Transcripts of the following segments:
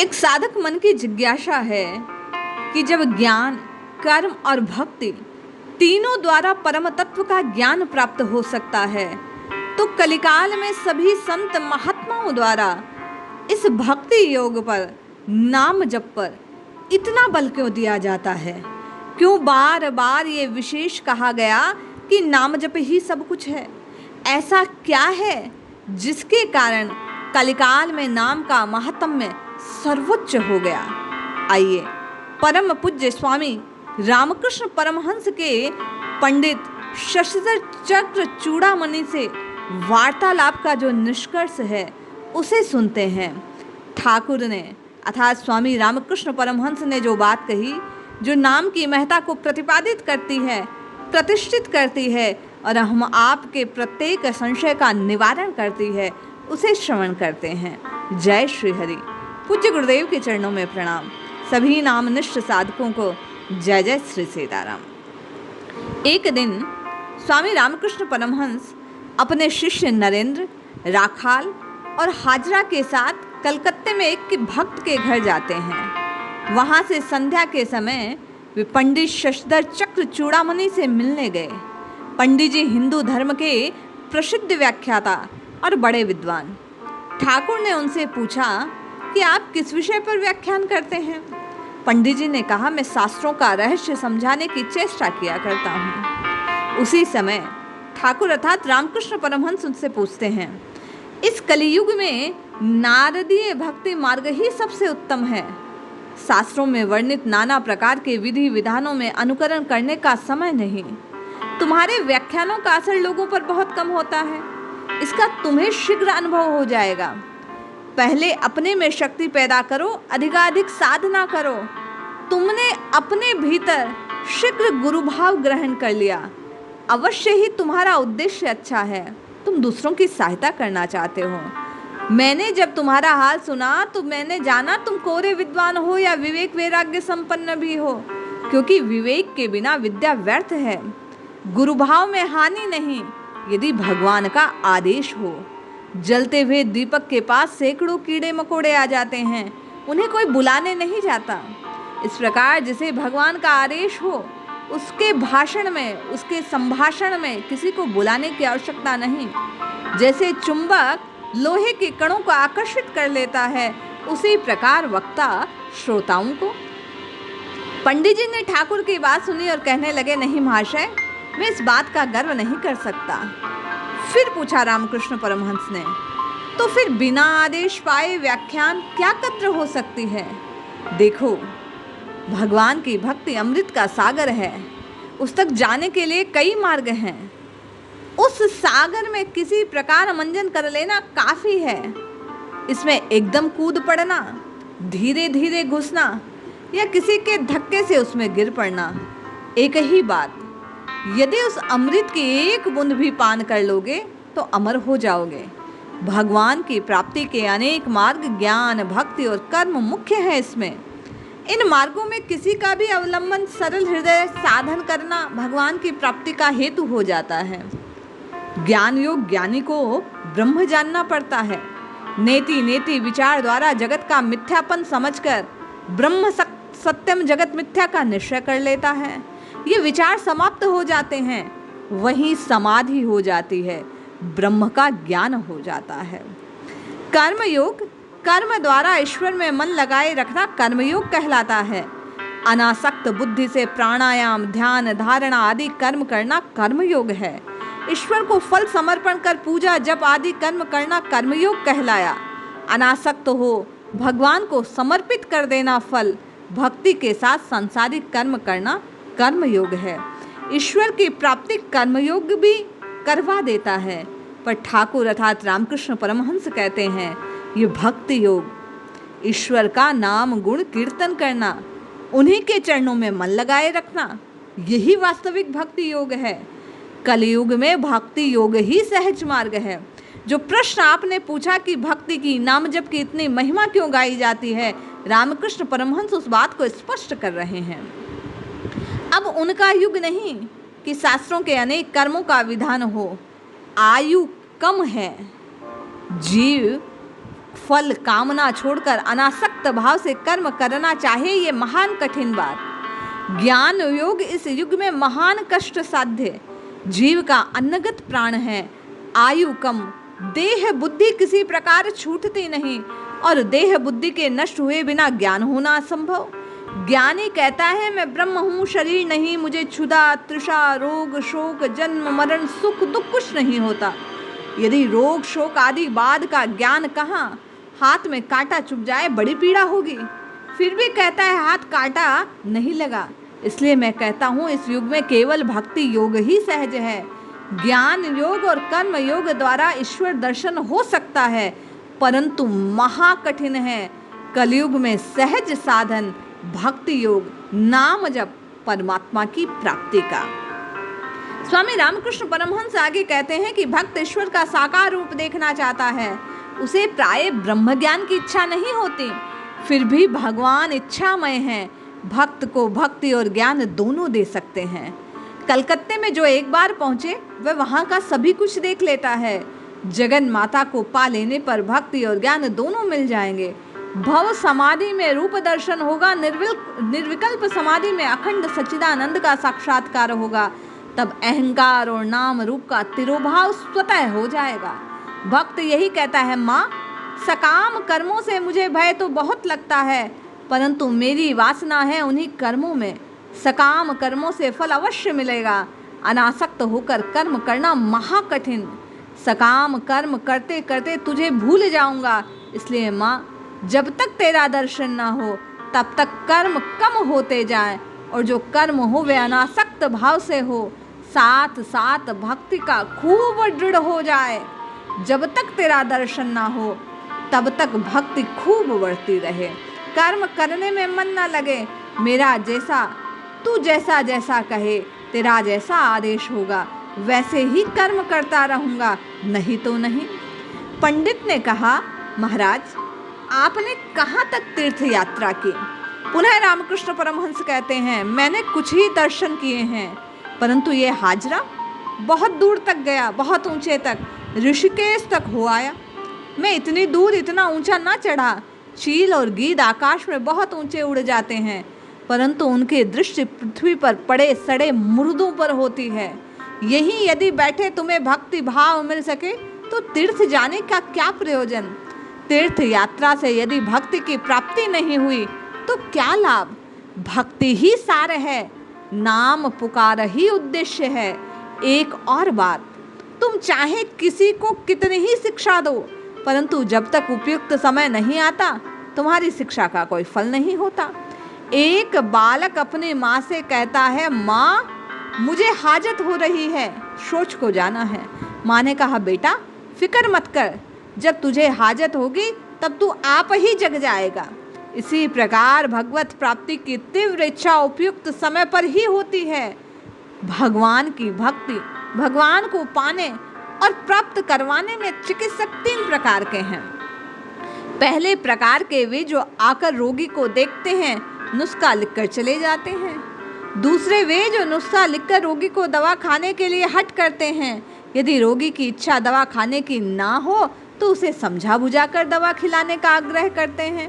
एक साधक मन की जिज्ञासा है कि जब ज्ञान, कर्म और भक्ति तीनों द्वारा परम तत्व का ज्ञान प्राप्त हो सकता है, तो कलिकाल में सभी संत महात्माओं द्वारा इस भक्ति योग पर, नाम जप पर इतना बल क्यों दिया जाता है? क्यों बार बार ये विशेष कहा गया कि नाम जप ही सब कुछ है? ऐसा क्या है जिसके कारण कलिकाल में नाम का महात्म्य सर्वोच्च हो गया? आइए परम पूज्य स्वामी रामकृष्ण परमहंस के पंडित शशिधर चक्र चूड़ामणि से वार्तालाप का जो निष्कर्ष है उसे सुनते हैं। ठाकुर ने अर्थात स्वामी रामकृष्ण परमहंस ने जो बात कही, जो नाम की महत्ता को प्रतिपादित करती है, प्रतिष्ठित करती है और हम आपके प्रत्येक संशय का निवारण करती है, उसे श्रवण करते हैं। जय श्री हरि। पूज्य गुरुदेव के चरणों में प्रणाम। सभी नामनिष्ठ साधकों को जय जय श्री सीताराम। एक दिन स्वामी रामकृष्ण परमहंस अपने शिष्य नरेंद्र, राखाल और हाजरा के साथ कलकत्ते में एक भक्त के घर जाते हैं। वहाँ से संध्या के समय वे पंडित शशिधर चक्र चूड़ामणि से मिलने गए। पंडित जी हिंदू धर्म के प्रसिद्ध व्याख्याता और बड़े विद्वान। ठाकुर ने उनसे पूछा कि आप किस विषय पर व्याख्यान करते हैं? पंडित जी ने कहा, मैं शास्त्रों का रहस्य समझाने की चेष्टा किया करता हूँ। उसी समय ठाकुर अर्थात रामकृष्ण परमहंस उनसे पूछते हैं, इस कलियुग में नारदीय भक्ति मार्ग ही सबसे उत्तम है। शास्त्रों में वर्णित नाना प्रकार के विधि विधानों में अनुकरण करने का समय नहीं। तुम्हारे व्याख्यानों का असर लोगों पर बहुत कम होता है, इसका तुम्हें शीघ्र अनुभव हो जाएगा। पहले अपने में शक्ति पैदा करो, अधिकाधिक साधना करो। तुमने अपने भीतर शीघ्र गुरुभाव ग्रहण कर लिया। अवश्य ही तुम्हारा उद्देश्य अच्छा है, तुम दूसरों की सहायता करना चाहते हो। मैंने जब तुम्हारा हाल सुना तो मैंने जाना तुम कोरे विद्वान हो या विवेक वैराग्य संपन्न भी हो, क्योंकि विवेक के बिना विद्या व्यर्थ है। गुरुभाव में हानि नहीं यदि भगवान का आदेश हो। जलते हुए दीपक के पास सैकड़ों कीड़े मकोड़े आ जाते हैं, उन्हें कोई बुलाने नहीं जाता। इस प्रकार जिसे भगवान का आदेश हो उसके भाषण में, उसके संभाषण में किसी को बुलाने की आवश्यकता नहीं। जैसे चुंबक लोहे के कणों को आकर्षित कर लेता है, उसी प्रकार वक्ता श्रोताओं को। पंडित जी ने ठाकुर की बात सुनी और कहने लगे, नहीं महाशय, मैं इस बात का गर्व नहीं कर सकता। फिर पूछा रामकृष्ण परमहंस ने, तो फिर बिना आदेश पाए व्याख्यान क्या कद्र हो सकती है? देखो, भगवान की भक्ति अमृत का सागर है। उस तक जाने के लिए कई मार्ग हैं। उस सागर में किसी प्रकार मंजन कर लेना काफी है। इसमें एकदम कूद पड़ना, धीरे धीरे घुसना या किसी के धक्के से उसमें गिर पड़ना, एक ही बात। यदि उस अमृत की एक बूंद भी पान कर लोगे तो अमर हो जाओगे। भगवान की प्राप्ति के अनेक मार्ग ज्ञान, भक्ति और कर्म मुख्य है। इसमें इन मार्गों में किसी का भी अवलंबन सरल हृदय साधन करना भगवान की प्राप्ति का हेतु हो जाता है। ज्ञान योग ज्ञानी को ब्रह्म जानना पड़ता है। नेति नेति विचार द्वारा जगत का मिथ्यापन समझकर ब्रह्म सत्यम जगत मिथ्या का निश्चय कर लेता है। ये विचार समाप्त हो जाते हैं, वहीं समाधि हो जाती है, ब्रह्म का ज्ञान हो जाता है। कर्मयोग, कर्म द्वारा ईश्वर में मन लगाए रखना कर्मयोग कहलाता है। अनासक्त बुद्धि से प्राणायाम, ध्यान, धारणा आदि कर्म करना कर्मयोग है। ईश्वर को फल समर्पण कर पूजा, जप आदि कर्म करना कर्मयोग कहलाया। अनासक्त हो भगवान को समर्पित कर देना फल, भक्ति के साथ सांसारिक कर्म करना कर्मयोग है। ईश्वर की प्राप्ति कर्मयोग भी करवा देता है। पर ठाकुर अर्थात रामकृष्ण परमहंस कहते हैं, ये भक्ति योग, ईश्वर का नाम गुण कीर्तन करना, उन्हीं के चरणों में मन लगाए रखना, यही वास्तविक भक्ति योग है। कलयुग में भक्ति योग ही सहज मार्ग है। जो प्रश्न आपने पूछा कि भक्ति की, नाम जप की इतनी महिमा क्यों गाई जाती है, रामकृष्ण परमहंस उस बात को स्पष्ट कर रहे हैं। अब उनका युग नहीं कि शास्त्रों के अनेक कर्मों का विधान हो। आयु कम है, जीव फल कामना छोड़कर अनासक्त भाव से कर्म करना चाहे, ये महान कठिन बात। ज्ञान योग इस युग में महान कष्ट साध्य। जीव का अन्नगत प्राण है, आयु कम, देह बुद्धि किसी प्रकार छूटती नहीं और देह बुद्धि के नष्ट हुए बिना ज्ञान होना असंभव। ज्ञानी कहता है मैं ब्रह्म हूँ, शरीर नहीं, मुझे क्षुधा तृषा रोग शोक जन्म मरण सुख दुख कुछ नहीं होता। यदि रोग शोक आदि बाद का ज्ञान कहाँ, हाथ में कांटा चुभ जाए बड़ी पीड़ा होगी, फिर भी कहता है हाथ कांटा नहीं लगा। इसलिए मैं कहता हूँ इस युग में केवल भक्ति योग ही सहज है। ज्ञान योग और कर्म योग द्वारा ईश्वर दर्शन हो सकता है, परंतु महाकठिन है। कलयुग में सहज साधन भक्ति योग, नाम जप, परमात्मा की प्राप्ति का। स्वामी रामकृष्ण परमहंस आगे कहते हैं कि भक्त ईश्वर का साकार रूप देखना चाहता है, उसे प्राय ब्रह्म ज्ञान की इच्छा नहीं होती, फिर भी भगवान इच्छामय हैं, भक्त को भक्ति और ज्ञान दोनों दे सकते हैं। कलकत्ते में जो एक बार पहुंचे वह वहां का सभी कुछ देख लेता है। जगन माता को पा लेने पर भक्ति और ज्ञान दोनों मिल जाएंगे। भव समाधि में रूप दर्शन होगा, निर्विकल्प समाधि में अखंड सच्चिदानंद का साक्षात्कार होगा। तब अहंकार और नाम रूप का तिरोभाव स्वतः हो जाएगा। भक्त यही कहता है, माँ सकाम कर्मों से मुझे भय तो बहुत लगता है, परंतु मेरी वासना है उन्हीं कर्मों में। सकाम कर्मों से फल अवश्य मिलेगा, अनासक्त होकर कर्म करना महाकठिन। सकाम कर्म करते करते तुझे भूल जाऊंगा, इसलिए माँ जब तक तेरा दर्शन ना हो तब तक कर्म कम होते जाएं, और जो कर्म हो वे अनासक्त भाव से हो, साथ साथ भक्ति का खूब दृढ़ हो जाए। जब तक तेरा दर्शन ना हो तब तक भक्ति खूब बढ़ती रहे। कर्म करने में मन ना लगे, मेरा जैसा तू जैसा जैसा कहे, तेरा जैसा आदेश होगा वैसे ही कर्म करता रहूँगा, नहीं तो नहीं। पंडित ने कहा, महाराज आपने कहाँ तक तीर्थ यात्रा की? पुनः रामकृष्ण परमहंस कहते हैं, मैंने कुछ ही दर्शन किए हैं, परंतु ये हाजरा बहुत दूर तक गया, बहुत ऊंचे तक, ऋषिकेश तक हो आया। मैं इतनी दूर इतना ऊंचा ना चढ़ा। चील और गीद आकाश में बहुत ऊंचे उड़ जाते हैं, परंतु उनकी दृष्टि पृथ्वी पर पड़े सड़े मुर्दों पर होती है। यही यदि बैठे तुम्हें भक्ति भाव मिल सके तो तीर्थ जाने का क्या प्रयोजन? तीर्थ यात्रा से यदि भक्ति की प्राप्ति नहीं हुई तो क्या लाभ? भक्ति ही सार है, नाम पुकार ही उद्देश्य है। एक और बात, तुम चाहे किसी को कितनी ही शिक्षा दो, परंतु जब तक उपयुक्त समय नहीं आता तुम्हारी शिक्षा का कोई फल नहीं होता। एक बालक अपनी माँ से कहता है, माँ मुझे हाजत हो रही है, शौच को जाना है। माँ ने कहा, बेटा फिक्र मत कर, जब तुझे हाजत होगी तब तू आप ही जग जाएगा। इसी प्रकार भगवत प्राप्ति की तीव्र इच्छा उपयुक्त समय पर ही होती है। भगवान की भक्ति, भगवान को पाने और प्राप्त करवाने में चिकित्सक 3 प्रकार के हैं। पहले प्रकार के वे जो आकर रोगी को देखते हैं, नुस्खा लिखकर चले जाते हैं। दूसरे वे जो नुस्खा लिखकर रोगी को दवा खाने के लिए हट करते हैं। यदि रोगी की इच्छा दवा खाने की ना हो तो उसे समझा बुझाकर दवा खिलाने का आग्रह करते हैं।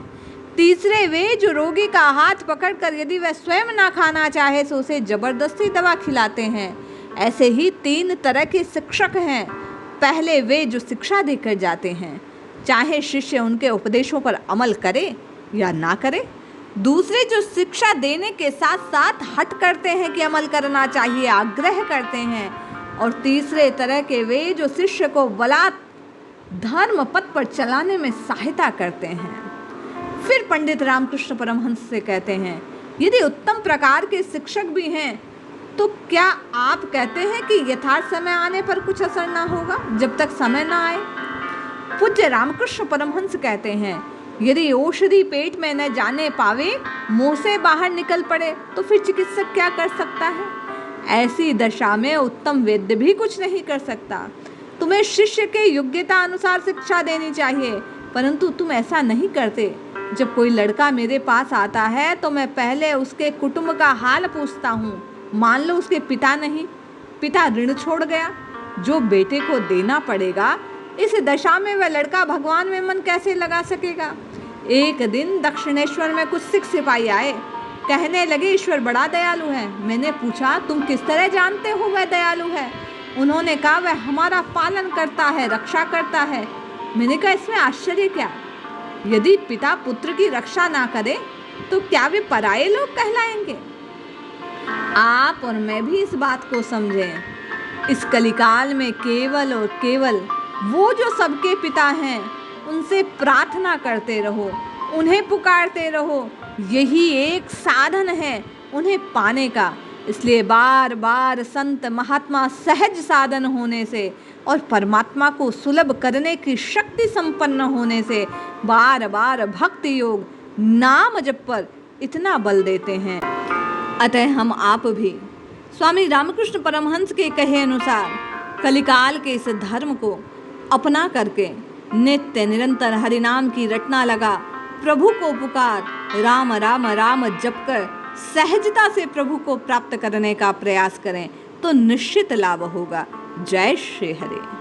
तीसरे वे जो रोगी का हाथ पकड़कर यदि वह स्वयं ना खाना चाहे तो उसे जबरदस्ती दवा खिलाते हैं। ऐसे ही 3 तरह के शिक्षक हैं। पहले वे जो शिक्षा देकर जाते हैं, चाहे शिष्य उनके उपदेशों पर अमल करे या ना करे। दूसरे जो शिक्षा देने के साथ साथ हट करते हैं कि अमल करना चाहिए, आग्रह करते हैं। और तीसरे तरह के वे जो शिष्य को बलात् धर्म पथ पर चलाने में सहायता करते हैं। फिर पंडित रामकृष्ण परमहंस से कहते हैं, यदि उत्तम प्रकार के शिक्षक भी हैं तो क्या आप कहते हैं कि यथार्थ समय आने पर कुछ असर ना होगा जब तक समय ना आए? पूज्य रामकृष्ण परमहंस कहते हैं, यदि औषधि पेट में न जाने पावे, मुंह से बाहर निकल पड़े तो फिर चिकित्सक क्या कर सकता है? ऐसी दशा में उत्तम वैद्य भी कुछ नहीं कर सकता। तुम्हें शिष्य के योग्यता अनुसार शिक्षा देनी चाहिए, परंतु तुम ऐसा नहीं करते। जब कोई लड़का मेरे पास आता है तो मैं पहले उसके कुटुंब का हाल पूछता हूँ। मान लो उसके पिता नहीं, पिता ऋण छोड़ गया, जो बेटे को देना पड़ेगा इस दशा में वह लड़का भगवान में मन कैसे लगा सकेगा। एक दिन दक्षिणेश्वर में कुछ सिख सिपाही आए, कहने लगे ईश्वर बड़ा दयालु है। मैंने पूछा तुम किस तरह जानते हो वह दयालु है। उन्होंने कहा वह हमारा पालन करता है, रक्षा करता है। मैंने कहा इसमें आश्चर्य क्या, यदि पिता पुत्र की रक्षा ना करे तो क्या वे पराये लोग कहलाएंगे। आप और मैं भी इस बात को समझें। इस कलिकाल में केवल और केवल वो जो सबके पिता हैं उनसे प्रार्थना करते रहो, उन्हें पुकारते रहो, यही एक साधन है उन्हें पाने का। इसलिए बार बार संत महात्मा सहज साधन होने से और परमात्मा को सुलभ करने की शक्ति संपन्न होने से बार बार भक्ति योग नाम जप पर इतना बल देते हैं। अतः हम आप भी स्वामी रामकृष्ण परमहंस के कहे अनुसार कलिकाल के इस धर्म को अपना करके नित्य निरंतर हरिनाम की रटना लगा, प्रभु को पुकार, राम राम राम जप कर सहजता से प्रभु को प्राप्त करने का प्रयास करें तो निश्चित लाभ होगा। जय श्री हरि।